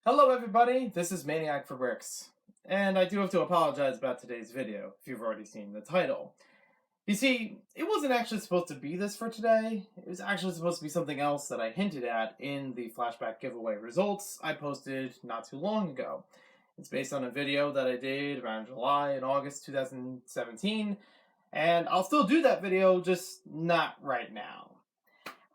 Hello everybody, this is Maniac for Bricks, and I do have to apologize about today's video, if you've already seen the title. You see, it wasn't actually supposed to be this for today, it was actually supposed to be something else that I hinted at in the flashback giveaway results I posted not too long ago. It's based on a video that I did around July and August 2017, and I'll still do that video, just not right now.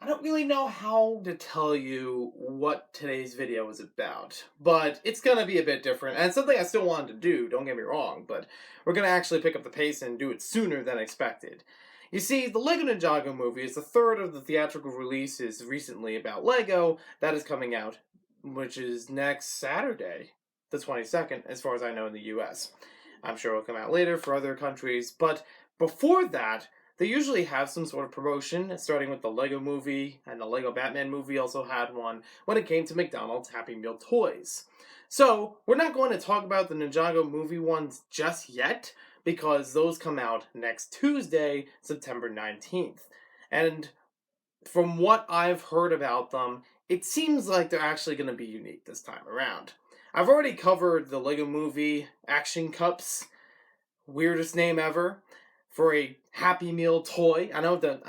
I don't really know how to tell you what today's video is about, but it's going to be a bit different, and it's something I still wanted to do, don't get me wrong, but we're going to actually pick up the pace and do it sooner than expected. You see, the Lego Ninjago movie is the third of the theatrical releases recently about Lego that is coming out, which is next Saturday, the 22nd, as far as I know in the US. I'm sure it'll come out later for other countries, but before that, they usually have some sort of promotion, starting with the Lego movie, and the Lego Batman movie also had one when it came to McDonald's Happy Meal toys. So, we're not going to talk about the Ninjago movie ones just yet, because those come out next Tuesday, September 19th. And from what I've heard about them, it seems like they're actually going to be unique this time around. I've already covered the Lego movie Action Cups, weirdest name ever, for a Happy Meal toy. I know the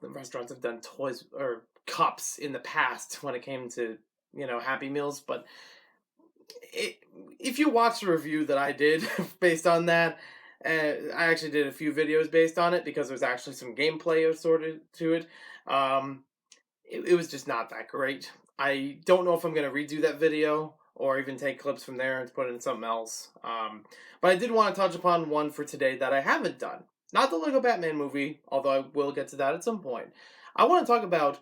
restaurants have done toys or cups in the past when it came to Happy Meals, but it, if you watch the review that I did based on that, I actually did a few videos based on it because there's actually some gameplay assorted to it. It was just not that great. I don't know if I'm gonna redo that video or even take clips from there and put it in something else. But I did want to touch upon one for today that I haven't done. Not the Lego Batman movie, although I will get to that at some point. I want to talk about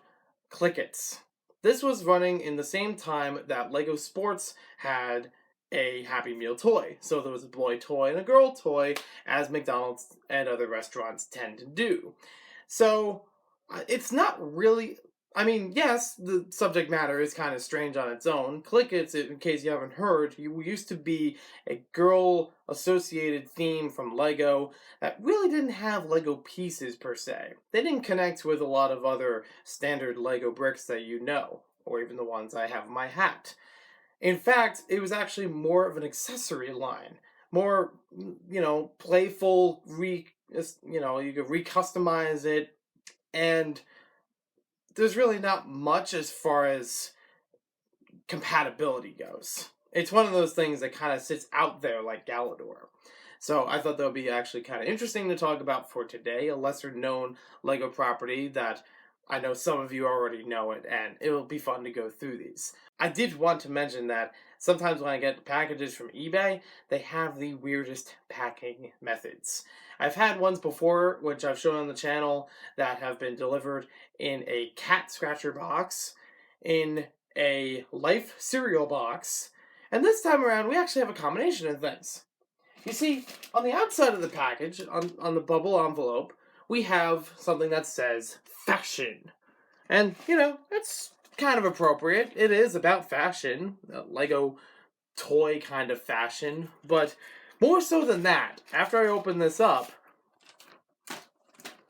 Clikits. This was running in the same time that Lego Sports had a Happy Meal toy. So there was a boy toy and a girl toy, as McDonald's and other restaurants tend to do. So it's not really. I mean, yes, the subject matter is kind of strange on its own. Clikits, in case you haven't heard, used to be a girl-associated theme from Lego that really didn't have Lego pieces per se. They didn't connect with a lot of other standard Lego bricks that you know, or even the ones I have in my hat. In fact, it was actually more of an accessory line. More, playful, you could recustomize it, and there's really not much as far as compatibility goes. It's one of those things that kind of sits out there like Galador. So I thought that would be actually kind of interesting to talk about for today, a lesser known Lego property that I know some of you already know it, and it will be fun to go through these. I did want to mention that sometimes when I get packages from eBay, they have the weirdest packing methods. I've had ones before, which I've shown on the channel, that have been delivered in a cat scratcher box, in a Life cereal box, and this time around we actually have a combination of things. You see, on the outside of the package, on the bubble envelope, we have something that says fashion. And, it's kind of appropriate. It is about fashion, Lego toy kind of fashion, but more so than that, after I open this up,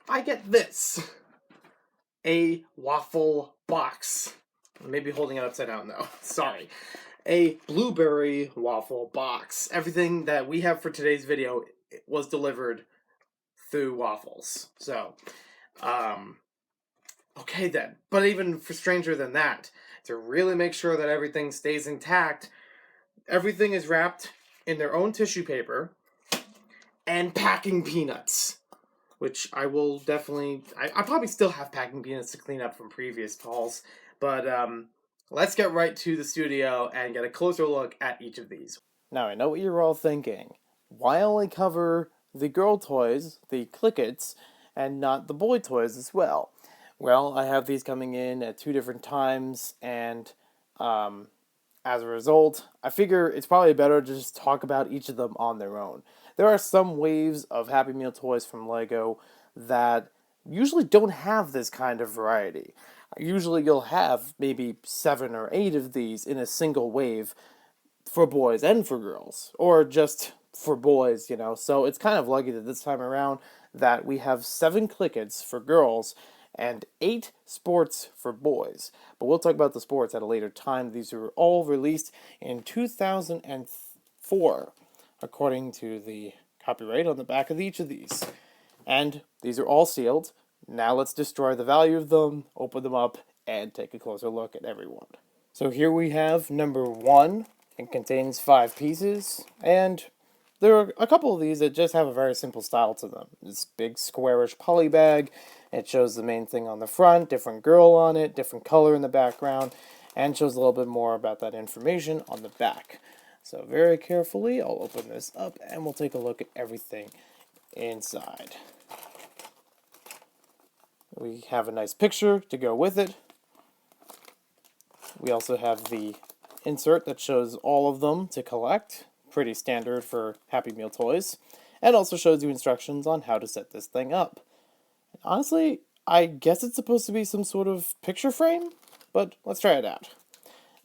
I get this. A waffle box. Maybe holding it upside down though. Sorry. A blueberry waffle box. Everything that we have for today's video was delivered through waffles. So, okay then. But even for stranger than that, to really make sure that everything stays intact, everything is wrapped in their own tissue paper and packing peanuts. Which I will definitely. I probably still have packing peanuts to clean up from previous hauls, but let's get right to the studio and get a closer look at each of these. Now, I know what you're all thinking. Why only cover the girl toys, the Clikits, and not the boy toys as well? Well, I have these coming in at two different times, and as a result, I figure it's probably better to just talk about each of them on their own. There are some waves of Happy Meal toys from Lego that usually don't have this kind of variety. Usually you'll have maybe 7 or 8 of these in a single wave for boys and for girls, or just for boys. So it's kind of lucky that this time around that we have 7 Clikits for girls and 8 sports for boys. But we'll talk about the sports at a later time. These were all released in 2004, according to the copyright on the back of each of these. And these are all sealed. Now let's destroy the value of them, open them up, and take a closer look at every one. So here we have number 1. It contains 5 pieces, and there are a couple of these that just have a very simple style to them. This big squarish poly bag. It shows the main thing on the front, different girl on it, different color in the background, and shows a little bit more about that information on the back. So very carefully, I'll open this up and we'll take a look at everything inside. We have a nice picture to go with it. We also have the insert that shows all of them to collect. Pretty standard for Happy Meal toys. And also shows you instructions on how to set this thing up. And honestly, I guess it's supposed to be some sort of picture frame, but let's try it out.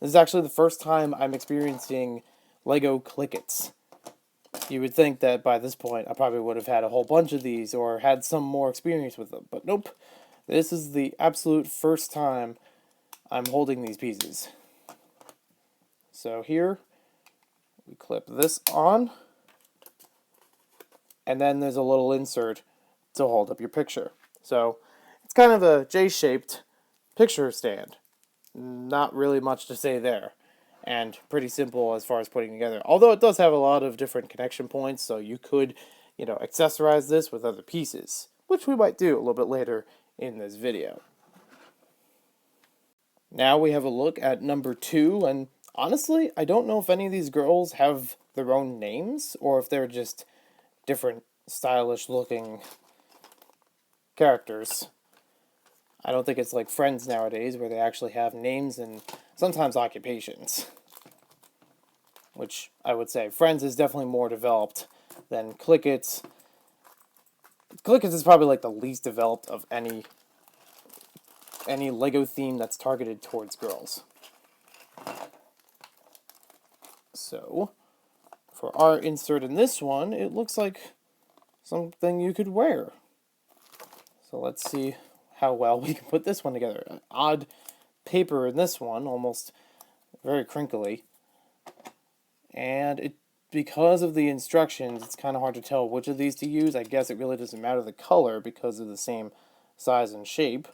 This is actually the first time I'm experiencing Lego Clikits. You would think that by this point I probably would have had a whole bunch of these or had some more experience with them, but nope. This is the absolute first time I'm holding these pieces. So here, we clip this on, and then there's a little insert to hold up your picture. So it's kind of a J-shaped picture stand. Not really much to say there, and pretty simple as far as putting together. Although it does have a lot of different connection points, so you could, accessorize this with other pieces, which we might do a little bit later in this video. Now we have a look at number 2, and honestly, I don't know if any of these girls have their own names, or if they're just different stylish looking characters. I don't think it's like Friends nowadays, where they actually have names and sometimes occupations. Which I would say Friends is definitely more developed than Clikits. Clikits is probably like the least developed of any Lego theme that's targeted towards girls. So, for our insert in this one, it looks like something you could wear. So let's see how well we can put this one together. An odd paper in this one, almost very crinkly. And because of the instructions, it's kind of hard to tell which of these to use. I guess it really doesn't matter the color because of the same size and shape.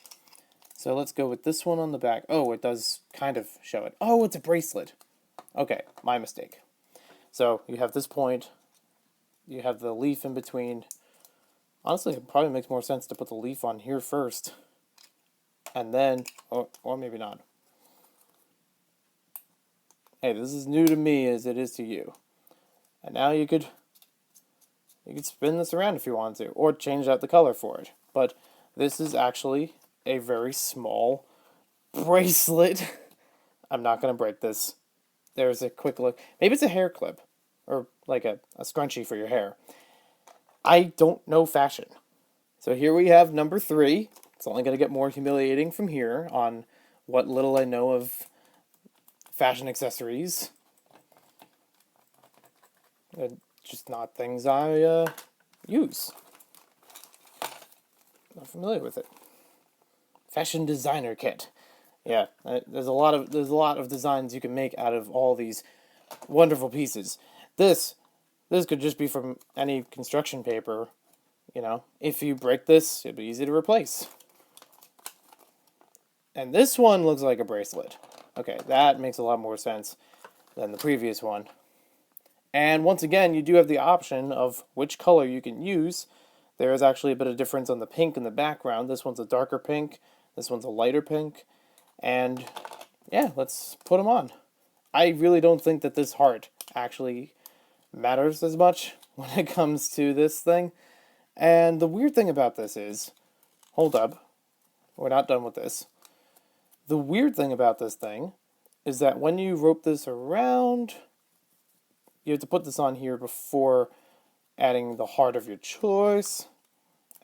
So let's go with this one on the back. Oh, it does kind of show it. Oh, it's a bracelet. Okay, my mistake. So you have this point. You have the leaf in between. Honestly, it probably makes more sense to put the leaf on here first. And then, or maybe not. Hey, this is new to me as it is to you. And now you could spin this around if you want to, or change out the color for it. But this is actually a very small bracelet. I'm not going to break this. There's a quick look. Maybe it's a hair clip, or like a scrunchie for your hair. I don't know fashion. So here we have number 3. It's only going to get more humiliating from here on what little I know of fashion accessories. Just not things I use. Not familiar with it. Fashion designer kit. Yeah, there's a lot of designs you can make out of all these wonderful pieces. This could just be from any construction paper. If you break this, it'd be easy to replace. And this one looks like a bracelet. Okay, that makes a lot more sense than the previous one. And once again, you do have the option of which color you can use. There is actually a bit of difference on the pink in the background. This one's a darker pink. This one's a lighter pink. And yeah, let's put them on. I really don't think that this heart actually matters as much when it comes to this thing. And the weird thing about this is, hold up, we're not done with this. The weird thing about this thing is that when you rope this around, you have to put this on here before adding the heart of your choice.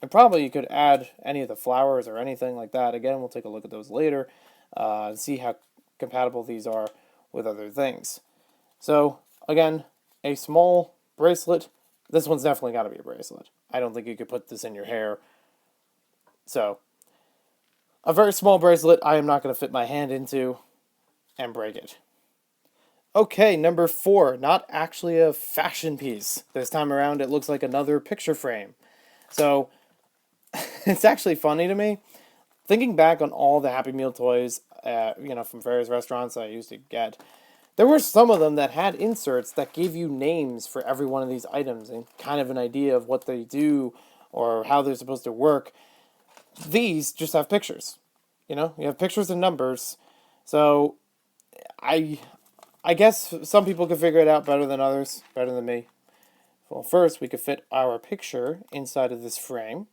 And probably you could add any of the flowers or anything like that. Again, we'll take a look at those later and see how compatible these are with other things. So, again, a small bracelet. This one's definitely got to be a bracelet. I don't think you could put this in your hair. So, A very small bracelet I am not going to fit my hand into and break it. Okay, number 4, not actually a fashion piece. This time around, it looks like another picture frame. So, it's actually funny to me. Thinking back on all the Happy Meal toys, from various restaurants I used to get, there were some of them that had inserts that gave you names for every one of these items and kind of an idea of what they do or how they're supposed to work. These just have pictures. You have pictures and numbers. So, I guess some people can figure it out better than others, better than me. Well, first we could fit our picture inside of this frame.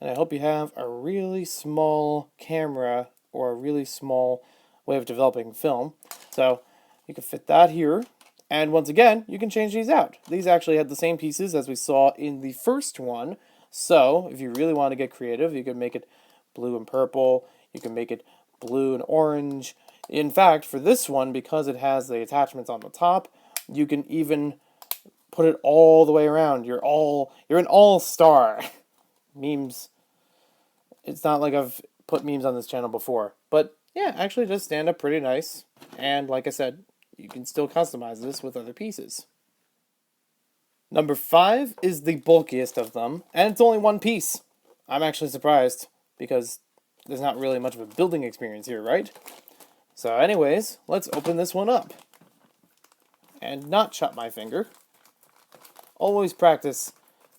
And I hope you have a really small camera or a really small way of developing film. So you can fit that here. And once again, you can change these out. These actually had the same pieces as we saw in the first one. So if you really want to get creative, you can make it blue and purple. You can make it blue and orange. In fact, for this one, because it has the attachments on the top, you can even put it all the way around. You're an all-star. Memes. It's not like I've put memes on this channel before. But yeah, actually it does stand up pretty nice. And like I said, you can still customize this with other pieces. Number 5 is the bulkiest of them. And it's only one piece. I'm actually surprised because there's not really much of a building experience here, right? So anyways, let's open this one up. And not chop my finger. Always practice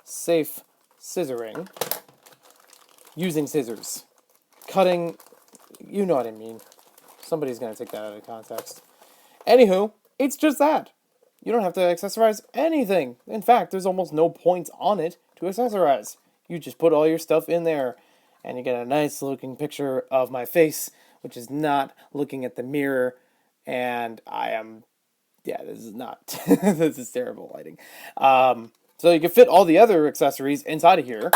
safe scissoring. Using scissors. Cutting, you know what I mean. Somebody's going to take that out of context. Anywho, it's just that. You don't have to accessorize anything. In fact, there's almost no points on it to accessorize. You just put all your stuff in there, and you get a nice looking picture of my face, which is not looking at the mirror, and this is not, this is terrible lighting. So you can fit all the other accessories inside of here.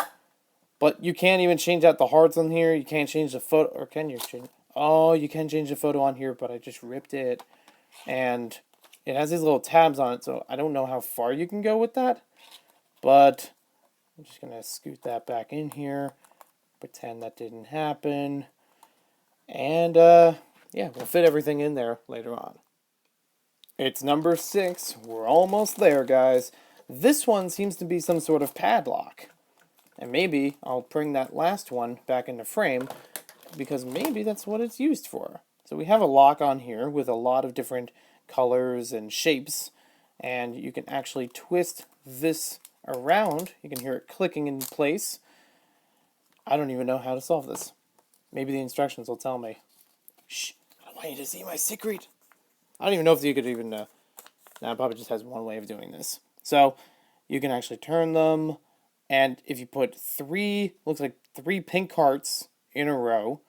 But you can't even change out the hearts on here. You can't change the photo, or can you change? Oh, you can change the photo on here, but I just ripped it. And it has these little tabs on it, so I don't know how far you can go with that. But I'm just going to scoot that back in here. Pretend that didn't happen. And, yeah, we'll fit everything in there later on. It's number 6. We're almost there, guys. This one seems to be some sort of padlock. And maybe I'll bring that last one back into frame because maybe that's what it's used for. So we have a lock on here with a lot of different colors and shapes. And you can actually twist this around. You can hear it clicking in place. I don't even know how to solve this. Maybe the instructions will tell me. Shh, I don't want you to see my secret. I don't even know if you could even... it probably just has one way of doing this. So you can actually turn them. And if you put 3 pink hearts in a row,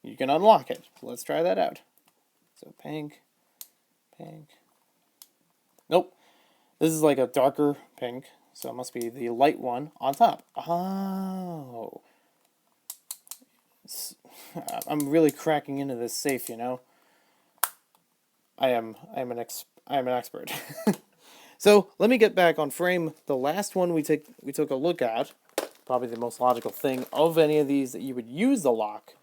you can unlock it. So let's try that out. So pink, pink. Nope. This is like a darker pink, so it must be the light one on top. Oh. I'm really cracking into this safe, you know. I am an expert. So let me get back on frame. The last one we took a look at, probably the most logical thing of any of these that you would use the lock,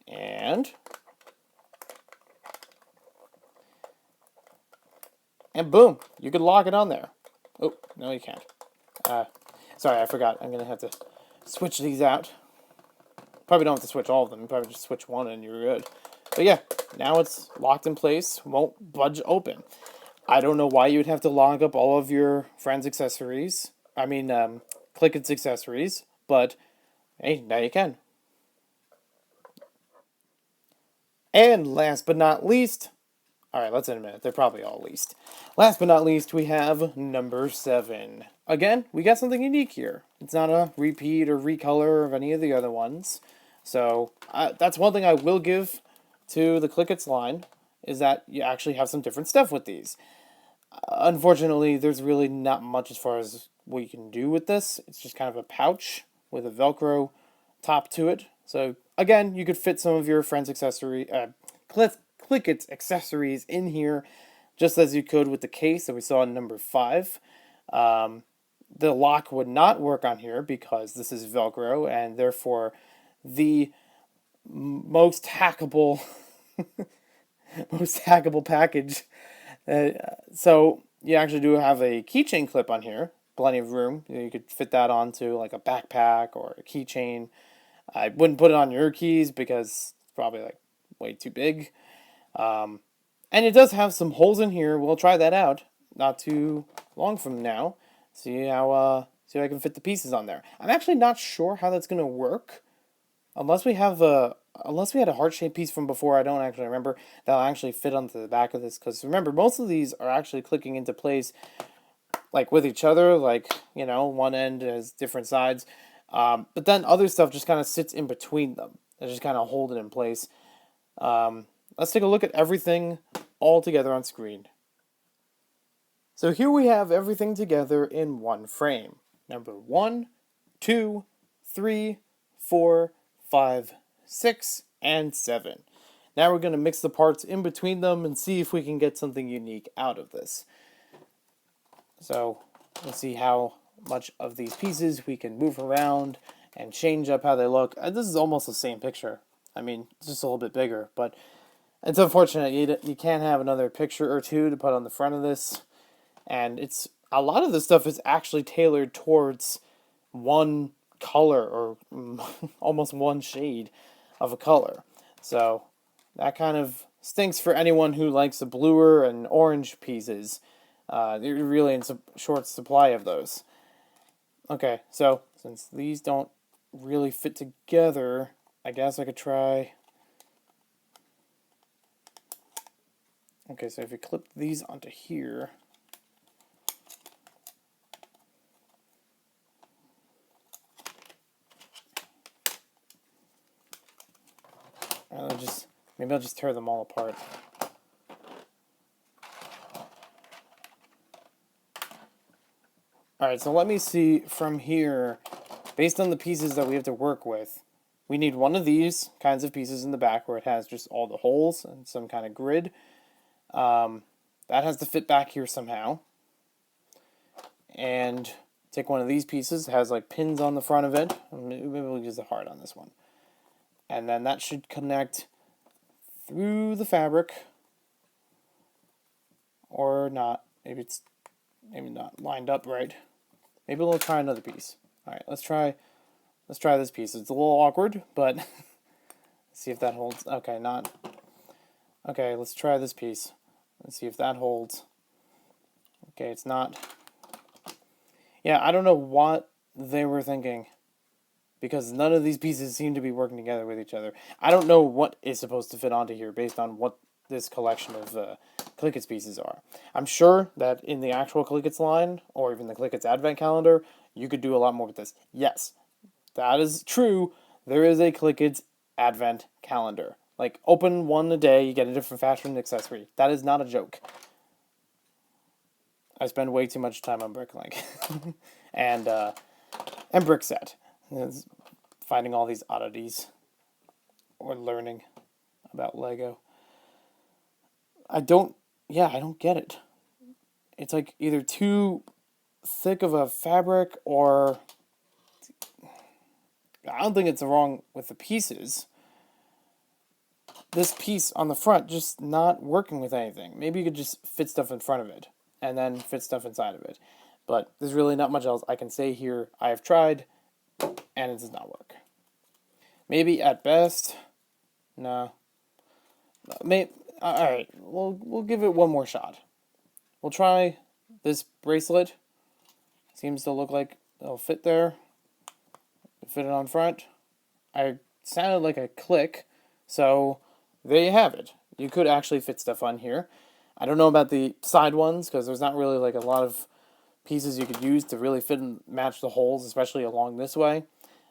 and boom, you could lock it on there. Oh no, you can't. Sorry, I forgot. I'm gonna have to switch these out. Probably don't have to switch all of them. You probably just switch one and you're good. But yeah, now it's locked in place. Won't budge open. I don't know why you would have to lock up all of your friends' accessories. Clikits accessories. But, hey, now you can. And last but not least... Alright, let's admit it. They're probably all least. Last but not least, we have number 7. Again, we got something unique here. It's not a repeat or recolor of any of the other ones. So, that's one thing I will give to the Clikits line, is that you actually have some different stuff with these. Unfortunately, there's really not much as far as what you can do with this. It's just kind of a pouch with a Velcro top to it. So, again, you could fit some of your friends' Clikits accessories in here, just as you could with the case that we saw in number 5. The lock would not work on here because this is Velcro, and therefore the most hackable, most hackable package. So you actually do have a keychain clip on here, plenty of room. You could fit that onto like a backpack or a keychain. I wouldn't put it on your keys because it's probably like way too big. Um, and it does have some holes in here. We'll try that out not too long from now. See how I can fit the pieces on there. I'm actually not sure how that's gonna work. Unless we have unless we had a heart-shaped piece from before, I don't actually remember, that'll actually fit onto the back of this. Because remember, most of these are actually clicking into place, like with each other. Like, you know, one end has different sides. But then other stuff just kind of sits in between them. They just kind of hold it in place. Let's take a look at everything all together on screen. So here we have everything together in one frame. Number 1, 2, 3, 4, 5, 6, and 7. Now we're going to mix the parts in between them and see if we can get something unique out of this. So let's see how much of these pieces we can move around and change up how they look. This is almost the same picture. I mean, it's just a little bit bigger, but it's unfortunate you can't have another picture or two to put on the front of this. And it's a lot of this stuff is actually tailored towards one color or almost one shade of a color. So that kind of stinks for anyone who likes the bluer and orange pieces. You're really in short supply of those. Okay, so since these don't really fit together, I guess I could try. Okay, so if you clip these onto here. Maybe I'll just tear them all apart. Alright, so let me see from here, based on the pieces that we have to work with, we need one of these kinds of pieces in the back where it has just all the holes and some kind of grid. That has to fit back here somehow. And take one of these pieces, it has like pins on the front of it. Maybe we'll use the heart on this one. And then that should connect through the fabric, or not. Maybe it's not lined up right. Maybe we'll try another piece. All right, let's try this piece. It's a little awkward, but let's see if that holds. Okay, not. Okay, let's try this piece. Let's see if that holds. Okay, it's not. Yeah, I don't know what they were thinking, because none of these pieces seem to be working together with each other. I don't know what is supposed to fit onto here based on what this collection of Clikits pieces are. I'm sure that in the actual Clikits line, or even the Clikits Advent Calendar, you could do a lot more with this. Yes, that is true. There is a Clikits Advent Calendar. Like, open one a day, you get a different fashion accessory. That is not a joke. I spend way too much time on Bricklink and Brickset. Finding all these oddities or learning about Lego. I don't get it. It's like either too thick of a fabric, or I don't think it's wrong with the pieces. This piece on the front just not working with anything. Maybe you could just fit stuff in front of it and then fit stuff inside of it. But there's really not much else I can say here. I have tried, and it does not work. Maybe at best, no. All right, we'll give it one more shot. We'll try this bracelet. Seems to look like it'll fit there. Fit it on front. I sounded like a click, so there you have it. You could actually fit stuff on here. I don't know about the side ones, because there's not really like a lot of pieces you could use to really fit and match the holes, especially along this way.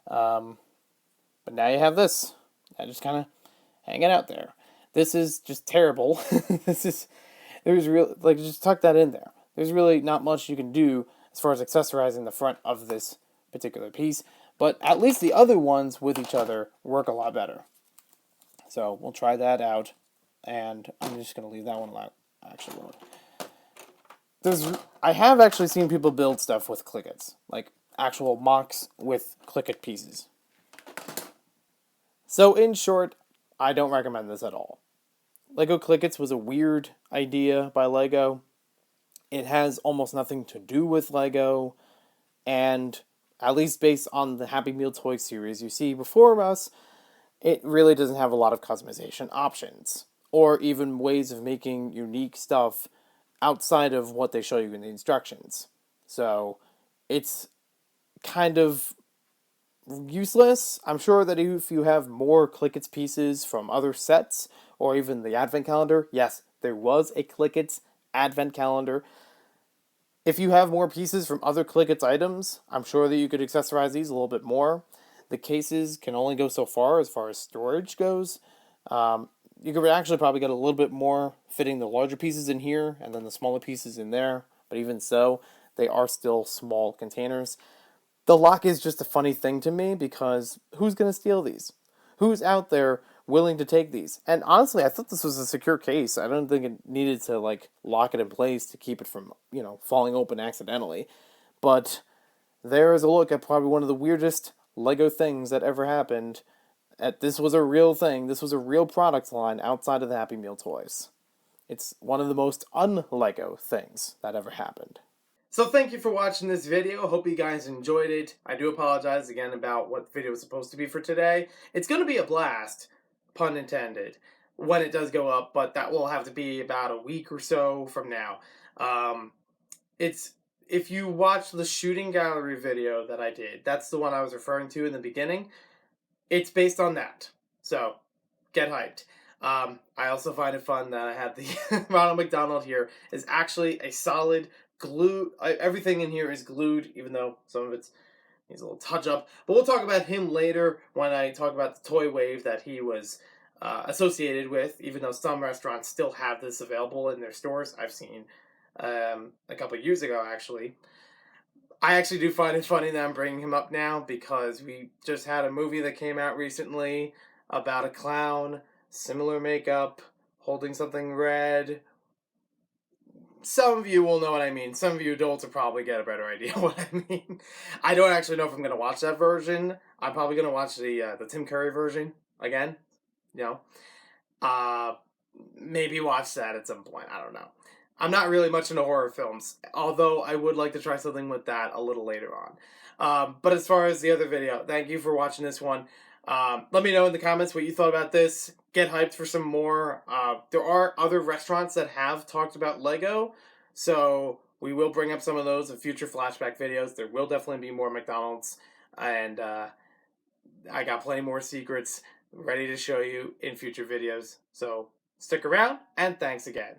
But now you have this. I just kind of hang it out there. This is just terrible. Just tuck that in there. There's really not much you can do as far as accessorizing the front of this particular piece, but at least the other ones with each other work a lot better. So we'll try that out, and I'm just going to leave that one alone. Actually, I have actually seen people build stuff with Clikits, like actual mocks with Clikit pieces. So in short, I don't recommend this at all. Lego Clikits was a weird idea by Lego. It has almost nothing to do with Lego, and at least based on the Happy Meal toy series you see before us, it really doesn't have a lot of customization options, or even ways of making unique stuff outside of what they show you in the instructions. So it's kind of useless. I'm sure that if you have more Clikits pieces from other sets, or even the Advent calendar, yes, there was a Clikits Advent calendar. If you have more pieces from other Clikits items, I'm sure that you could accessorize these a little bit more. The cases can only go so far as storage goes. You could actually probably get a little bit more fitting the larger pieces in here and then the smaller pieces in there. But even so, they are still small containers. The lock is just a funny thing to me because who's going to steal these? Who's out there willing to take these? And honestly, I thought this was a secure case. I don't think it needed to like lock it in place to keep it from, falling open accidentally. But there is a look at probably one of the weirdest Lego things that ever happened. This was a real thing. This was a real product line outside of the Happy Meal toys. It's one of the most un-Lego things that ever happened. So thank you for watching this video. Hope you guys enjoyed it. I do apologize again about what the video was supposed to be for today. It's going to be a blast, pun intended, when it does go up, but that will have to be about a week or so from now. If you watch the shooting gallery video that I did, that's the one I was referring to in the beginning. It's based on that. So, get hyped. I also find it fun that I had the Ronald McDonald here is actually a solid glue. Everything in here is glued, even though some of it's needs a little touch up. But we'll talk about him later when I talk about the toy wave that he was associated with. Even though some restaurants still have this available in their stores, I've seen a couple of years ago actually. I actually do find it funny that I'm bringing him up now because we just had a movie that came out recently about a clown, similar makeup, holding something red. Some of you will know what I mean. Some of you adults will probably get a better idea what I mean. I don't actually know if I'm going to watch that version. I'm probably going to watch the Tim Curry version again. You know, uh, maybe watch that at some point. I don't know. I'm not really much into horror films, although I would like to try something with that a little later on. But as far as the other video, thank you for watching this one. Let me know in the comments what you thought about this. Get hyped for some more. There are other restaurants that have talked about Lego, so we will bring up some of those in future flashback videos. There will definitely be more McDonald's, and I got plenty more secrets ready to show you in future videos. So stick around, and thanks again.